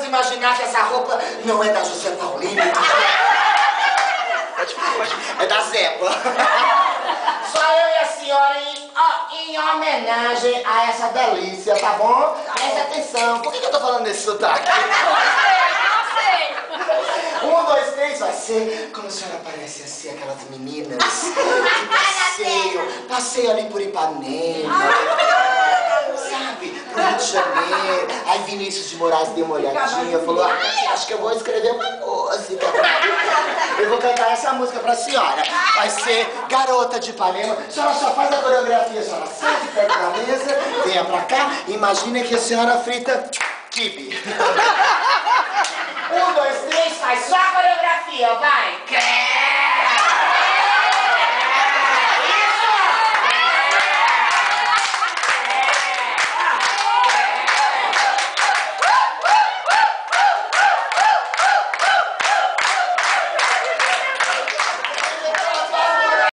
imaginar que essa roupa não é da José Paulino. É da Zepa. Só eu e a senhora em homenagem a essa delícia, tá bom? Presta atenção. Por que eu tô falando desse sotaque? Não sei. 1, 2, 3, vai ser como a senhora parece assim, aquelas meninas que passeio ali por Ipanema, sabe, pro Rio de Janeiro. Aí Vinícius de Moraes deu uma olhadinha, falou, ai, acho que eu vou escrever uma música. Eu vou cantar essa música pra senhora. Vai ser Garota de Ipanema. A senhora só faz a coreografia, a senhora sai de perto da mesa, venha pra cá, imagine que a senhora frita quibe. 1, 2, 3, faz só a coreografia, vai!